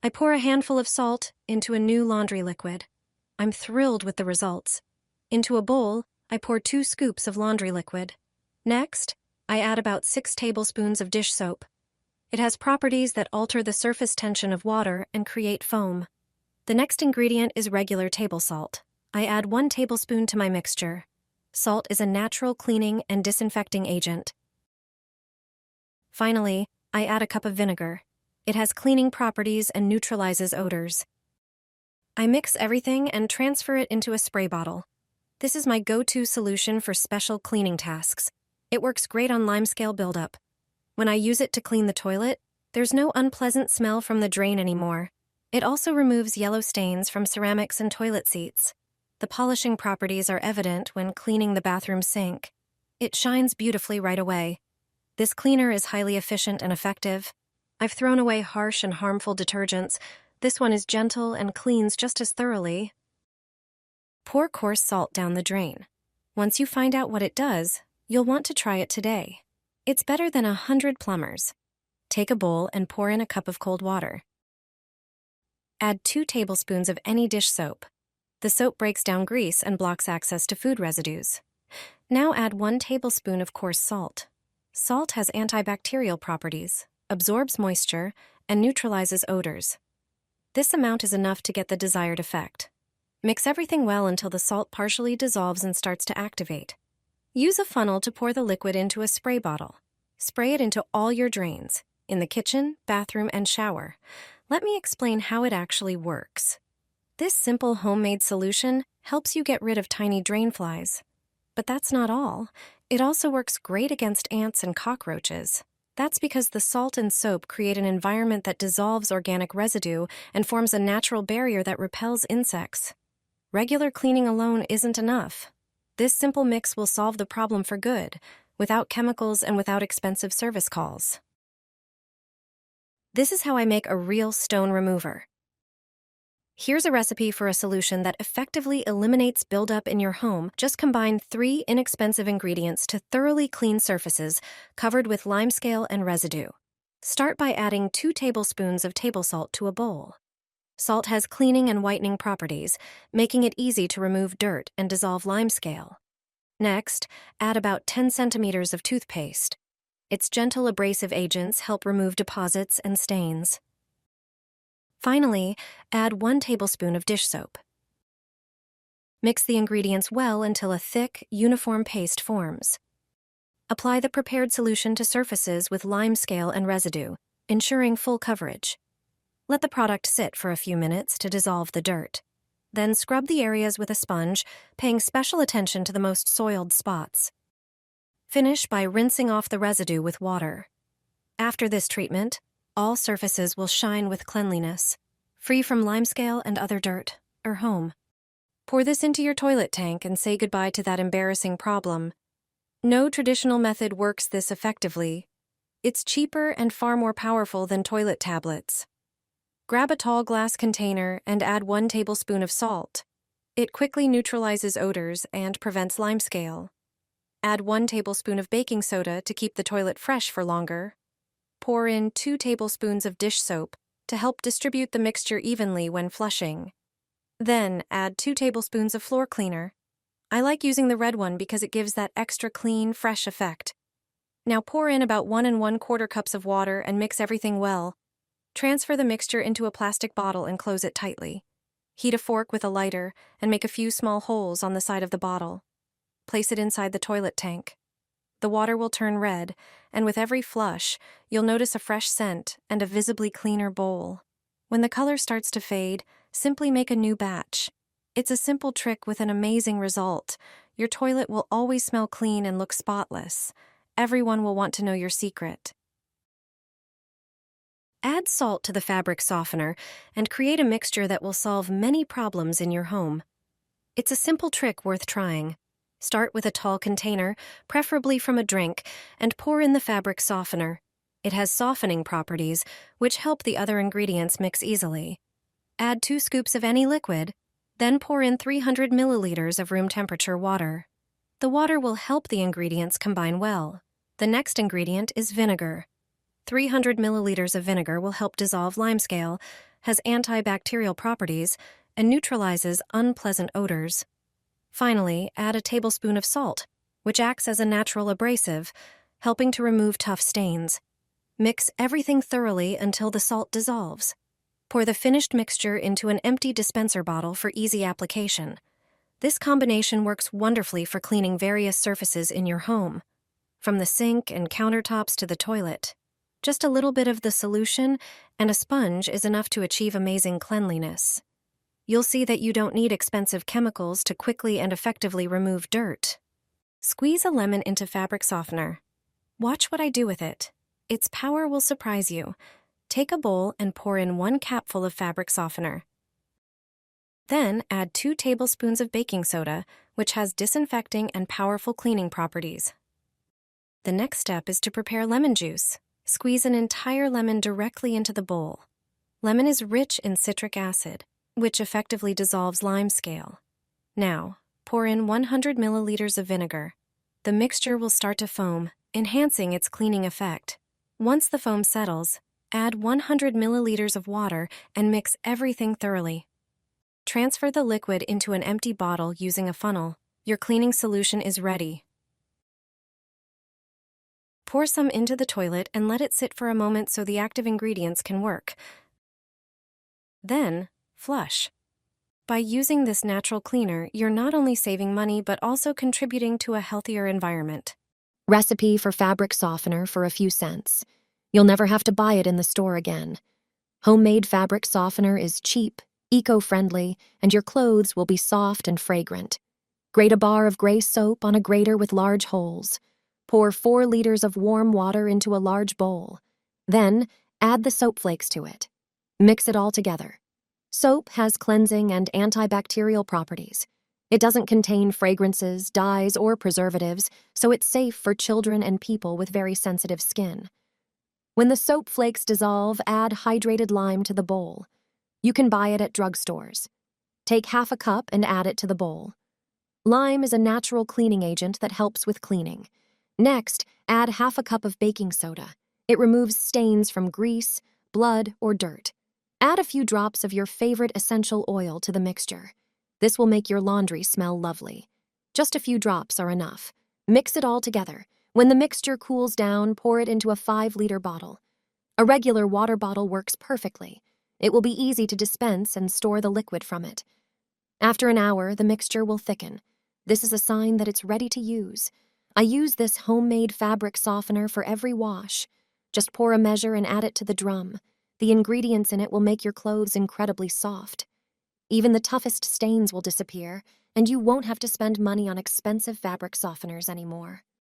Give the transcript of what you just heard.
I pour a handful of salt into a new laundry liquid. I'm thrilled with the results. Into a bowl, I pour 2 scoops of laundry liquid. Next, I add about 6 tablespoons of dish soap. It has properties that alter the surface tension of water and create foam. The next ingredient is regular table salt. I add 1 tablespoon to my mixture. Salt is a natural cleaning and disinfecting agent. Finally, I add a cup of vinegar. It has cleaning properties and neutralizes odors. I mix everything and transfer it into a spray bottle. This is my go-to solution for special cleaning tasks. It works great on limescale buildup. When I use it to clean the toilet, there's no unpleasant smell from the drain anymore. It also removes yellow stains from ceramics and toilet seats. The polishing properties are evident when cleaning the bathroom sink. It shines beautifully right away. This cleaner is highly efficient and effective. I've thrown away harsh and harmful detergents. This one is gentle and cleans just as thoroughly. Pour coarse salt down the drain. Once you find out what it does, you'll want to try it today. It's better than 100 plumbers. Take a bowl and pour in a cup of cold water. Add 2 tablespoons of any dish soap. The soap breaks down grease and blocks access to food residues. Now add 1 tablespoon of coarse salt. Salt has antibacterial properties, absorbs moisture, and neutralizes odors. This amount is enough to get the desired effect. Mix everything well until the salt partially dissolves and starts to activate. Use a funnel to pour the liquid into a spray bottle. Spray it into all your drains, in the kitchen, bathroom, and shower. Let me explain how it actually works. This simple homemade solution helps you get rid of tiny drain flies. But that's not all. It also works great against ants and cockroaches. That's because the salt and soap create an environment that dissolves organic residue and forms a natural barrier that repels insects. Regular cleaning alone isn't enough. This simple mix will solve the problem for good, without chemicals and without expensive service calls. This is how I make a real stone remover. Here's a recipe for a solution that effectively eliminates buildup in your home. Just combine 3 inexpensive ingredients to thoroughly clean surfaces covered with limescale and residue. Start by adding 2 tablespoons of table salt to a bowl. Salt has cleaning and whitening properties, making it easy to remove dirt and dissolve limescale. Next, add about 10 centimeters of toothpaste. Its gentle abrasive agents help remove deposits and stains. Finally, add 1 tablespoon of dish soap. Mix the ingredients well until a thick, uniform paste forms. Apply the prepared solution to surfaces with limescale and residue, ensuring full coverage. Let the product sit for a few minutes to dissolve the dirt. Then scrub the areas with a sponge, paying special attention to the most soiled spots. Finish by rinsing off the residue with water. After this treatment, all surfaces will shine with cleanliness, free from limescale and other dirt, or home. Pour this into your toilet tank and say goodbye to that embarrassing problem. No traditional method works this effectively. It's cheaper and far more powerful than toilet tablets. Grab a tall glass container and add 1 tablespoon of salt. It quickly neutralizes odors and prevents limescale. Add 1 tablespoon of baking soda to keep the toilet fresh for longer. Pour in 2 tablespoons of dish soap to help distribute the mixture evenly when flushing. Then add 2 tablespoons of floor cleaner. I like using the red one because it gives that extra clean, fresh effect. Now pour in about 1 1/4 cups of water and mix everything well. Transfer the mixture into a plastic bottle and close it tightly. Heat a fork with a lighter and make a few small holes on the side of the bottle. Place it inside the toilet tank. The water will turn red, and with every flush, you'll notice a fresh scent and a visibly cleaner bowl. When the color starts to fade, simply make a new batch. It's a simple trick with an amazing result. Your toilet will always smell clean and look spotless. Everyone will want to know your secret. Add salt to the fabric softener and create a mixture that will solve many problems in your home. It's a simple trick worth trying. Start with a tall container, preferably from a drink, and pour in the fabric softener. It has softening properties, which help the other ingredients mix easily. Add 2 scoops of any liquid, then pour in 300 milliliters of room temperature water. The water will help the ingredients combine well. The next ingredient is vinegar. 300 milliliters of vinegar will help dissolve limescale, has antibacterial properties and neutralizes unpleasant odors. Finally, add a tablespoon of salt, which acts as a natural abrasive, helping to remove tough stains. Mix everything thoroughly until the salt dissolves. Pour the finished mixture into an empty dispenser bottle for easy application. This combination works wonderfully for cleaning various surfaces in your home, from the sink and countertops to the toilet. Just a little bit of the solution and a sponge is enough to achieve amazing cleanliness. You'll see that you don't need expensive chemicals to quickly and effectively remove dirt. Squeeze a lemon into fabric softener. Watch what I do with it. Its power will surprise you. Take a bowl and pour in 1 capful of fabric softener. Then add 2 tablespoons of baking soda, which has disinfecting and powerful cleaning properties. The next step is to prepare lemon juice. Squeeze an entire lemon directly into the bowl. Lemon is rich in citric acid, which effectively dissolves lime scale. Now, pour in 100 milliliters of vinegar. The mixture will start to foam, enhancing its cleaning effect. Once the foam settles, add 100 milliliters of water and mix everything thoroughly. Transfer the liquid into an empty bottle using a funnel. Your cleaning solution is ready. Pour some into the toilet and let it sit for a moment so the active ingredients can work. Then, flush. By using this natural cleaner, you're not only saving money but also contributing to a healthier environment. Recipe for fabric softener for a few cents. You'll never have to buy it in the store again. Homemade fabric softener is cheap, eco-friendly, and your clothes will be soft and fragrant. Grate a bar of gray soap on a grater with large holes. Pour 4 liters of warm water into a large bowl. Then, add the soap flakes to it. Mix it all together. Soap has cleansing and antibacterial properties. It doesn't contain fragrances, dyes, or preservatives, so it's safe for children and people with very sensitive skin. When the soap flakes dissolve, add hydrated lime to the bowl. You can buy it at drugstores. Take half a cup and add it to the bowl. Lime is a natural cleaning agent that helps with cleaning. Next, add half a cup of baking soda. It removes stains from grease, blood, or dirt. Add a few drops of your favorite essential oil to the mixture. This will make your laundry smell lovely. Just a few drops are enough. Mix it all together. When the mixture cools down, pour it into a 5-liter bottle. A regular water bottle works perfectly. It will be easy to dispense and store the liquid from it. After an hour, the mixture will thicken. This is a sign that it's ready to use. I use this homemade fabric softener for every wash. Just pour a measure and add it to the drum. The ingredients in it will make your clothes incredibly soft. Even the toughest stains will disappear, and you won't have to spend money on expensive fabric softeners anymore.